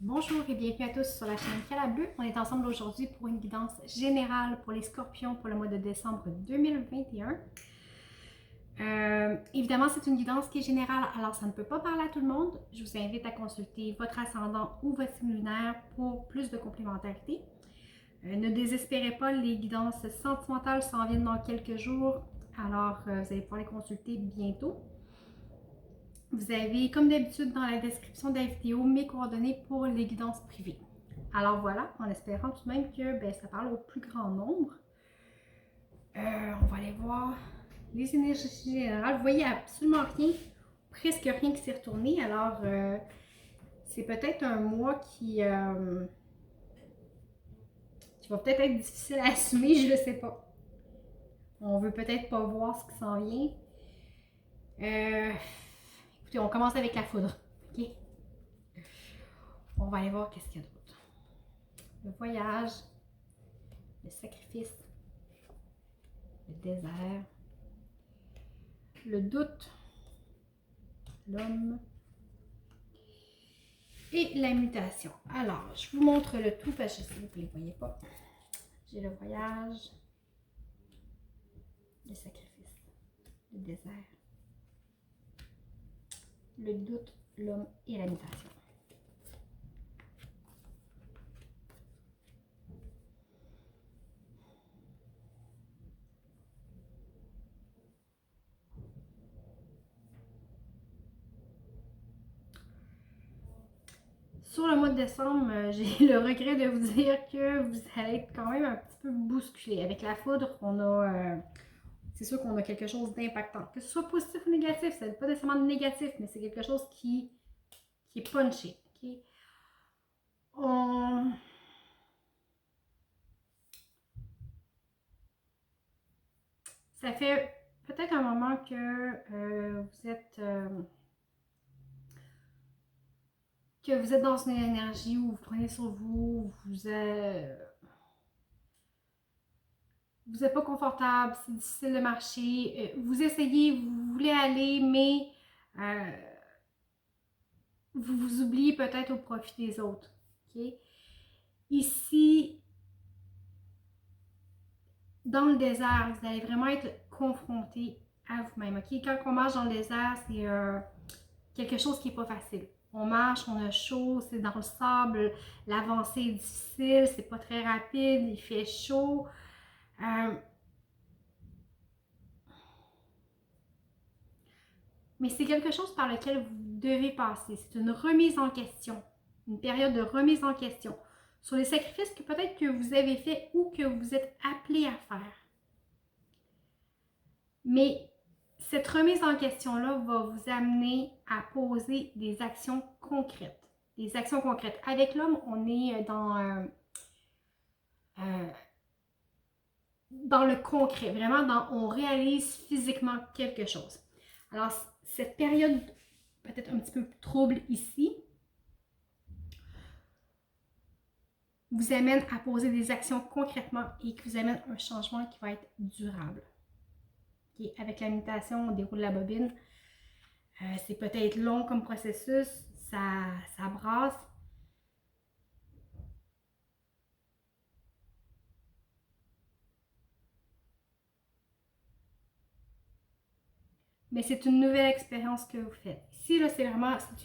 Bonjour et bienvenue à tous sur la chaîne Calablu. On est ensemble aujourd'hui pour une guidance générale pour les scorpions pour le mois de décembre 2021. Évidemment, c'est une guidance qui est générale, alors ça ne peut pas parler à tout le monde. Je vous invite à consulter votre ascendant ou votre signe lunaire pour plus de complémentarité. Ne désespérez pas, les guidances sentimentales s'en viennent dans quelques jours, alors vous allez pouvoir les consulter bientôt. Vous avez, comme d'habitude, dans la description de la vidéo, mes coordonnées pour les guidances privées. Alors voilà, en espérant tout de même que ça parle au plus grand nombre. On va aller voir les énergies générales. Vous voyez absolument rien, presque rien qui s'est retourné. Alors, c'est peut-être un mois qui va peut-être être difficile à assumer, je ne sais pas. On veut peut-être pas voir ce qui s'en vient. Écoutez, on commence avec la foudre. OK? On va aller voir qu'est-ce qu'il y a d'autre. Le voyage, le sacrifice, le désert, le doute, l'homme et la mutation. Alors, je vous montre le tout parce que je sais que vous ne les voyez pas. J'ai le voyage, le sacrifice, le désert, le doute, l'homme et la mutation. Sur le mois de décembre, j'ai le regret de vous dire que vous allez être quand même un petit peu bousculé. Avec la foudre, c'est sûr qu'on a quelque chose d'impactant. Que ce soit positif ou négatif, c'est pas nécessairement négatif, mais c'est quelque chose qui est punché. Okay? Ça fait peut-être un moment que vous êtes dans une énergie où vous prenez sur vous, vous êtes pas confortable, c'est difficile de marcher, vous essayez, vous voulez aller, mais vous vous oubliez peut-être au profit des autres. Okay? Ici, dans le désert, vous allez vraiment être confronté à vous-même. Okay? Quand on marche dans le désert, c'est quelque chose qui n'est pas facile. On marche, on a chaud, c'est dans le sable, l'avancée est difficile, c'est pas très rapide, il fait chaud. Mais c'est quelque chose par lequel vous devez passer. C'est une remise en question, une période de remise en question sur les sacrifices que peut-être que vous avez faits ou que vous êtes appelé à faire. Mais cette remise en question-là va vous amener à poser des actions concrètes. Des actions concrètes. Avec l'homme, on est dans le concret, vraiment on réalise physiquement quelque chose. Alors, cette période peut-être un petit peu trouble ici vous amène à poser des actions concrètement et qui vous amène un changement qui va être durable. Okay? Avec la mutation, on déroule la bobine. C'est peut-être long comme processus, ça brasse. Mais c'est une nouvelle expérience que vous faites. Ici, là, c'est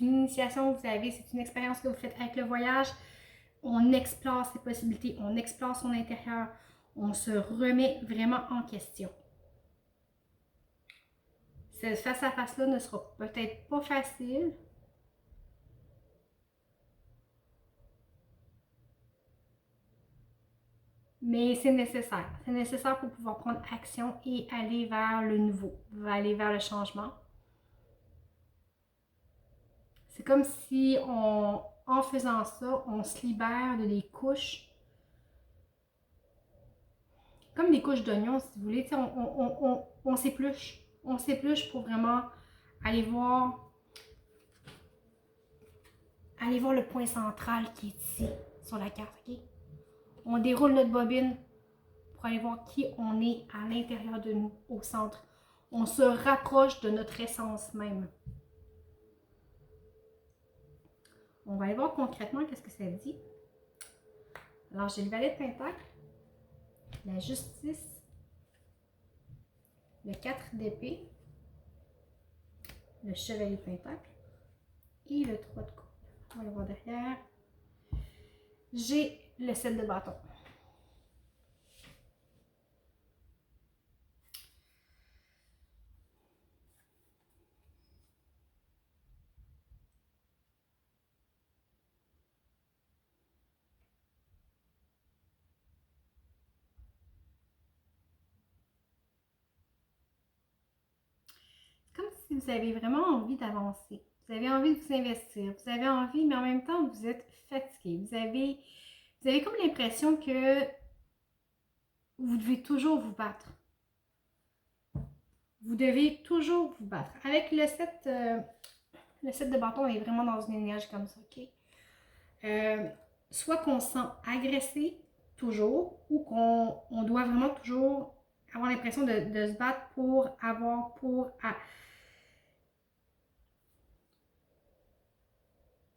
une initiation que vous avez, c'est une expérience que vous faites avec le voyage. On explore ses possibilités, on explore son intérieur, on se remet vraiment en question. Cette face-à-face-là ne sera peut-être pas facile, mais c'est nécessaire. C'est nécessaire pour pouvoir prendre action et aller vers le nouveau, aller vers le changement. C'est comme si en faisant ça, on se libère de des couches, comme des couches d'oignons, si vous voulez. On s'épluche. On s'épluche pour vraiment aller voir le point central qui est ici, sur la carte. Okay? On déroule notre bobine pour aller voir qui on est à l'intérieur de nous, au centre. On se rapproche de notre essence même. On va aller voir concrètement qu'est-ce que ça dit. Alors, j'ai le valet de pentacle, la justice, le 4 d'épée, le chevalier de pentacle et le 3 de coupe. On va le voir derrière. J'ai le 7 de bâton. Comme si vous avez vraiment envie d'avancer. Vous avez envie de vous investir. Vous avez envie, mais en même temps, vous êtes fatigué. Vous avez comme l'impression que vous devez toujours vous battre. Vous devez toujours vous battre. Avec le 7 de bâton, on est vraiment dans une énergie comme ça, ok? Soit qu'on se sent agressé toujours, ou qu'on doit vraiment toujours avoir l'impression de se battre pour avoir,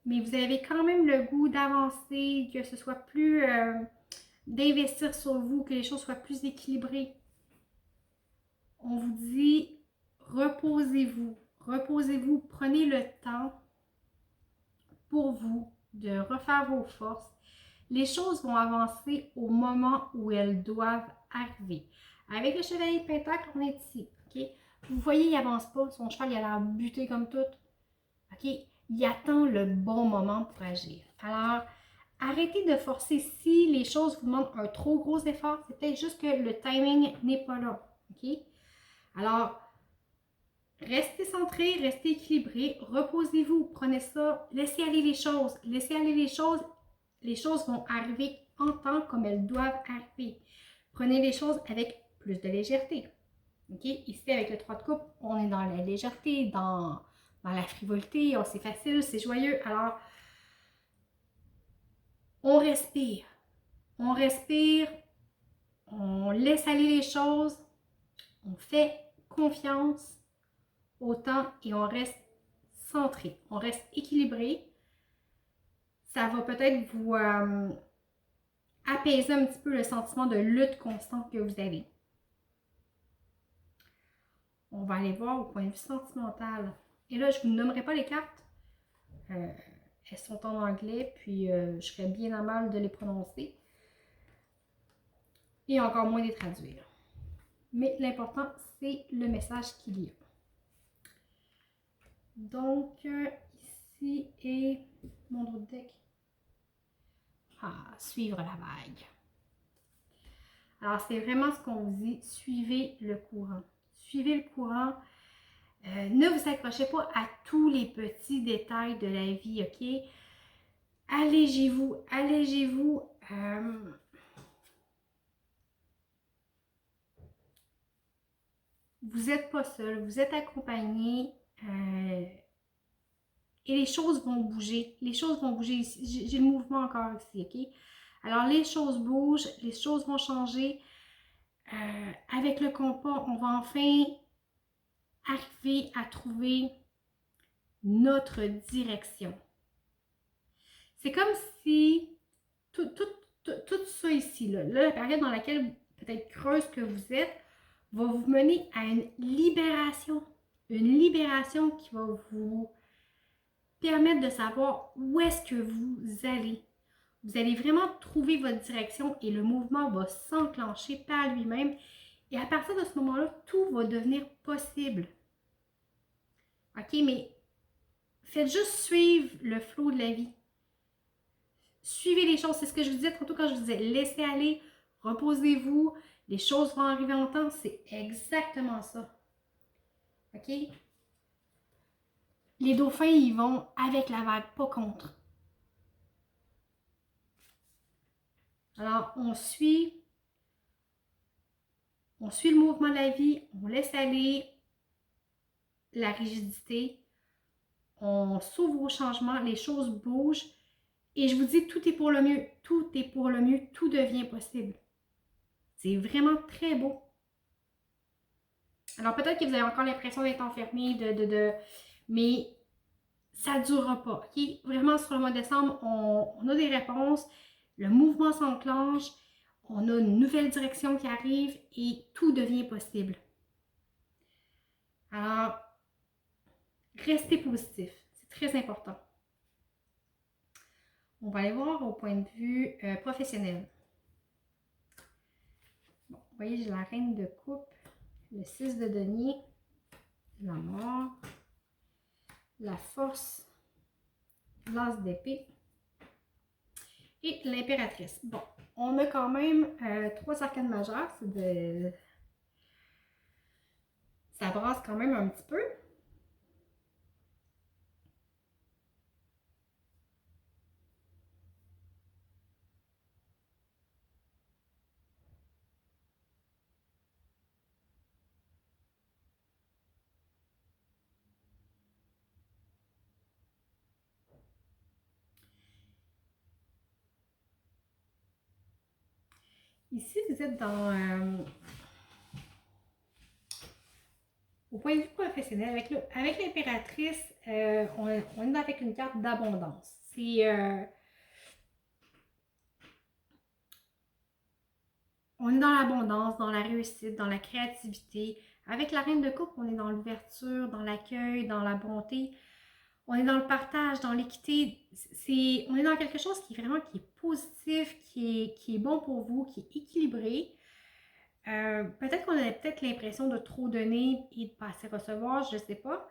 mais vous avez quand même le goût d'avancer, que ce soit plus d'investir sur vous, que les choses soient plus équilibrées. On vous dit reposez-vous, reposez-vous, prenez le temps pour vous de refaire vos forces. Les choses vont avancer au moment où elles doivent arriver. Avec le chevalier de pentacle, on est ici, ok? Vous voyez, il avance pas, son cheval il a l'air buté comme tout, ok? Il attend le bon moment pour agir. Alors, arrêtez de forcer. Si les choses vous demandent un trop gros effort, c'est peut-être juste que le timing n'est pas là, ok? Alors, restez centré, restez équilibré, reposez-vous, prenez ça, laissez aller les choses, laissez aller les choses vont arriver en temps comme elles doivent arriver. Prenez les choses avec plus de légèreté. Okay? Ici, avec le 3 de coupe, on est dans la légèreté, dans la frivolité, c'est facile, c'est joyeux. Alors, on respire, on laisse aller les choses, on fait confiance au temps et on reste centré, on reste équilibré. Ça va peut-être vous apaiser un petit peu le sentiment de lutte constante que vous avez. On va aller voir au point de vue sentimental. Et là, je ne vous nommerai pas les cartes. Elles sont en anglais, puis je serais bien à mal de les prononcer. Et encore moins de les traduire. Mais l'important, c'est le message qu'il y a. Donc, ici est mon autre deck. Suivre la vague. Alors, c'est vraiment ce qu'on vous dit. Suivez le courant. Suivez le courant. Ne vous accrochez pas à tous les petits détails de la vie, ok? Allégez-vous, allégez-vous. Vous n'êtes pas seul, vous êtes accompagné. Et les choses vont bouger. Les choses vont bouger ici. J'ai le mouvement encore ici, ok? Alors, les choses bougent, les choses vont changer. Avec le compas, on va enfin arriver à trouver notre direction. C'est comme si tout ça ici, là, la période dans laquelle peut-être creuse que vous êtes, va vous mener à une libération. Une libération qui va vous permettre de savoir où est-ce que vous allez. Vous allez vraiment trouver votre direction et le mouvement va s'enclencher par lui-même. Et à partir de ce moment-là, tout va devenir possible. OK, mais faites juste suivre le flot de la vie. Suivez les choses, c'est ce que je vous disais tantôt quand je vous disais laissez aller, reposez-vous, les choses vont arriver en temps, c'est exactement ça. OK? Les dauphins, ils vont avec la vague, pas contre. Alors, on suit le mouvement de la vie, on laisse aller la rigidité, on s'ouvre au changement, les choses bougent et je vous dis, tout est pour le mieux, tout est pour le mieux, tout devient possible. C'est vraiment très beau. Alors peut-être que vous avez encore l'impression d'être enfermé, mais ça ne durera pas. Okay? Vraiment, sur le mois de décembre, on a des réponses, le mouvement s'enclenche, on a une nouvelle direction qui arrive et tout devient possible. Alors, restez positif, c'est très important. On va aller voir au point de vue professionnel. Bon, vous voyez, j'ai la reine de coupe, le 6 de denier, la mort, la force, l'as d'épée et l'impératrice. Bon, on a quand même 3 arcanes majeures, ça brasse quand même un petit peu. Ici, vous êtes au point de vue professionnel, avec l'impératrice, on est avec une carte d'abondance. On est dans l'abondance, dans la réussite, dans la créativité. Avec la reine de coupe, on est dans l'ouverture, dans l'accueil, dans la bonté. On est dans le partage, dans l'équité. On est dans quelque chose qui est positif, qui est bon pour vous, qui est équilibré. Peut-être qu'on a l'impression de trop donner et de pas assez recevoir, je ne sais pas.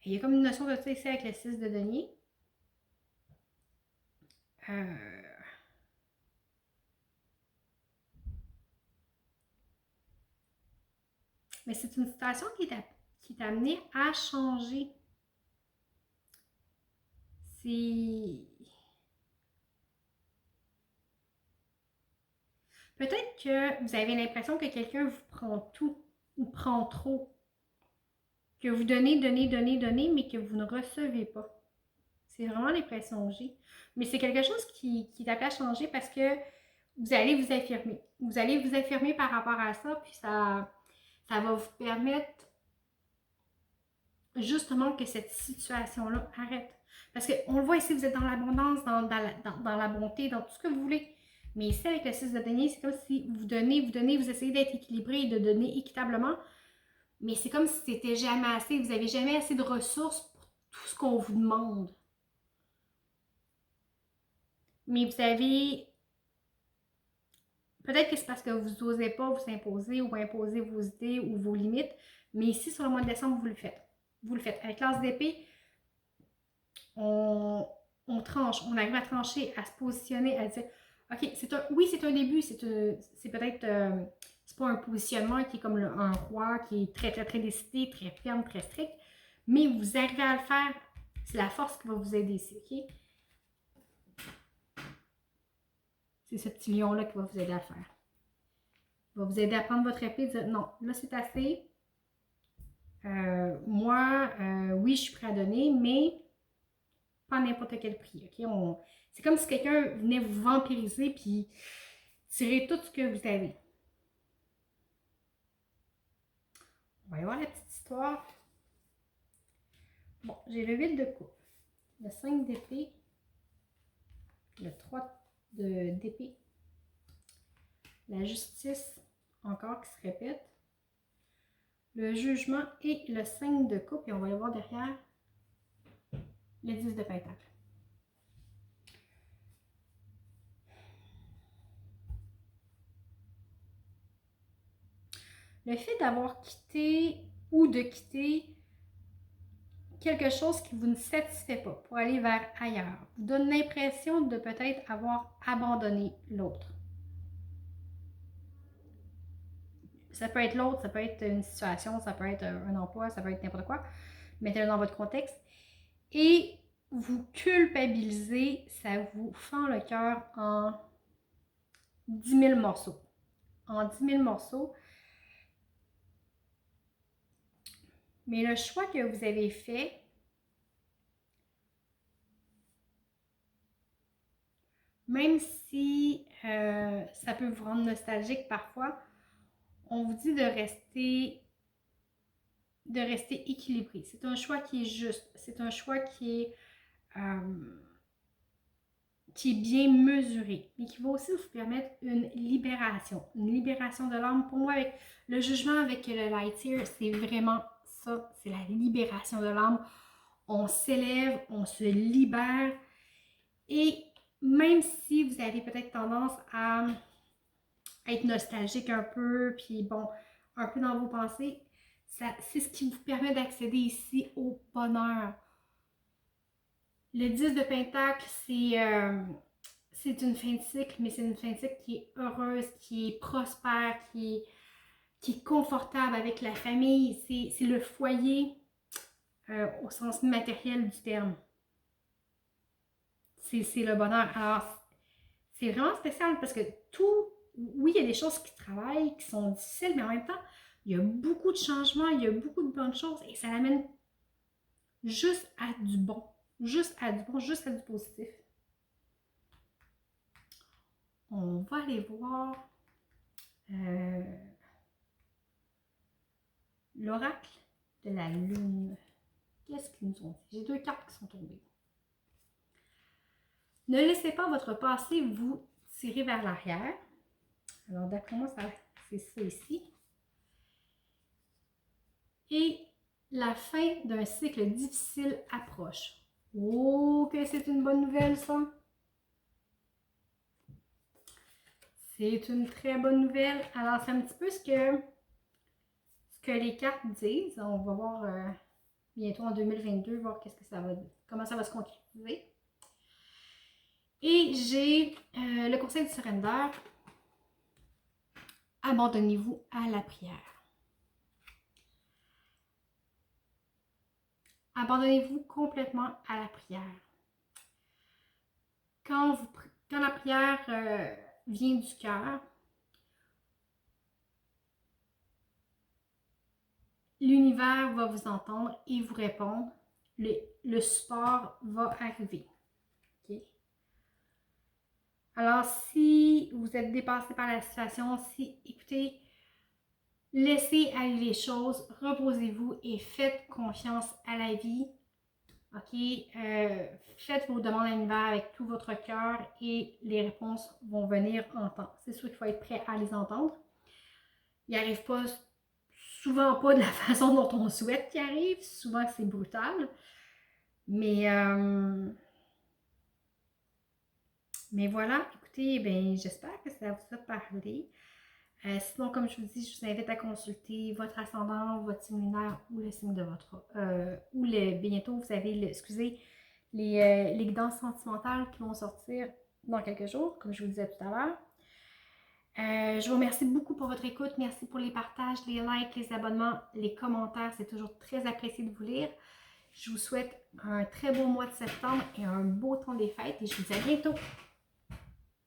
Il y a comme une notion de ça ici avec le 6 de denier. Mais c'est une situation qui t'a amené à changer. Peut-être que vous avez l'impression que quelqu'un vous prend tout ou prend trop. Que vous donnez, mais que vous ne recevez pas. C'est vraiment l'impression que j'ai. Mais c'est quelque chose qui t'appelle à changer parce que vous allez vous affirmer. Vous allez vous affirmer par rapport à ça, puis ça va vous permettre justement que cette situation-là arrête. Parce qu'on le voit ici, vous êtes dans l'abondance, dans la bonté, dans tout ce que vous voulez. Mais ici, avec le 6 de denier, c'est comme si vous donnez, vous essayez d'être équilibré et de donner équitablement. Mais c'est comme si c'était jamais assez. Vous n'avez jamais assez de ressources pour tout ce qu'on vous demande. Mais vous avez... Peut-être que c'est parce que vous n'osez pas vous imposer ou imposer vos idées ou vos limites. Mais ici, sur le mois de décembre, vous le faites. Vous le faites. Avec l'as d'épée, on tranche, on arrive à trancher, à se positionner, à dire OK, oui, c'est un début, c'est peut-être c'est pas un positionnement qui est comme un roi qui est très, très, très décidé, très ferme, très strict, mais vous arrivez à le faire, c'est la force qui va vous aider ici, OK? C'est ce petit lion-là qui va vous aider à le faire. Il va vous aider à prendre votre épée et dire non, là c'est assez. Moi, oui, je suis prêt à donner, mais pas à n'importe quel prix. Okay? C'est comme si quelqu'un venait vous vampiriser puis tirer tout ce que vous avez. On va y voir la petite histoire. Bon, j'ai le 8 de coupe, le 5 d'épée, le 3 d'épée, la justice, encore qui se répète, le jugement et le 5 de coupe. Et on va y voir derrière le 10 de pentacle. Le fait d'avoir quitté ou de quitter quelque chose qui vous ne satisfait pas pour aller vers ailleurs vous donne l'impression de peut-être avoir abandonné l'autre. Ça peut être l'autre, ça peut être une situation, ça peut être un emploi, ça peut être n'importe quoi. Mettez-le dans votre contexte. Et vous culpabilisez, ça vous fend le cœur en 10 000 morceaux. En 10 000 morceaux. Mais le choix que vous avez fait, même si ça peut vous rendre nostalgique parfois, on vous dit de rester de rester équilibré. C'est un choix qui est juste. C'est un choix qui est bien mesuré, mais qui va aussi vous permettre une libération de l'âme. Pour moi, avec le jugement, avec le light year, c'est vraiment ça, c'est la libération de l'âme. On s'élève, on se libère, et même si vous avez peut-être tendance à être nostalgique un peu, puis bon, un peu dans vos pensées, c'est ce qui vous permet d'accéder ici au bonheur. Le 10 de Pentacle, c'est une fin de cycle, mais c'est une fin de cycle qui est heureuse, qui est prospère, qui est confortable avec la famille. C'est le foyer au sens matériel du terme. C'est le bonheur. Alors, c'est vraiment spécial parce que oui, il y a des choses qui travaillent, qui sont difficiles, mais en même temps, il y a beaucoup de changements, il y a beaucoup de bonnes choses et ça l'amène juste à du bon. Juste à du bon, juste à du positif. On va aller voir l'oracle de la lune. Qu'est-ce qu'ils nous ont dit? J'ai 2 cartes qui sont tombées. Ne laissez pas votre passé vous tirer vers l'arrière. Alors, d'après moi, c'est ça ici. Et la fin d'un cycle difficile approche. Oh, que c'est une bonne nouvelle, ça! C'est une très bonne nouvelle. Alors, c'est un petit peu ce que les cartes disent. On va voir bientôt en 2022, voir comment ça va se concrétiser. Et j'ai le conseil du surrender. Abandonnez-vous à la prière. Abandonnez-vous complètement à la prière. Quand la prière vient du cœur, l'univers va vous entendre et vous répondre. Le support va arriver. Okay? Alors, si vous êtes dépassé par la situation, écoutez, laissez aller les choses, reposez-vous et faites confiance à la vie. OK? Faites vos demandes à l'univers avec tout votre cœur et les réponses vont venir en temps. C'est sûr qu'il faut être prêt à les entendre. Ils n'arrivent souvent pas de la façon dont on souhaite qu'ils arrivent. Souvent, c'est brutal. Mais voilà, écoutez, j'espère que ça vous a parlé. Sinon, comme je vous dis, je vous invite à consulter votre ascendant, votre signe lunaire ou le signe de votre... bientôt, vous avez, les guidances sentimentales qui vont sortir dans quelques jours, comme je vous disais tout à l'heure. Je vous remercie beaucoup pour votre écoute. Merci pour les partages, les likes, les abonnements, les commentaires. C'est toujours très apprécié de vous lire. Je vous souhaite un très beau mois de septembre et un beau temps des fêtes et je vous dis à bientôt.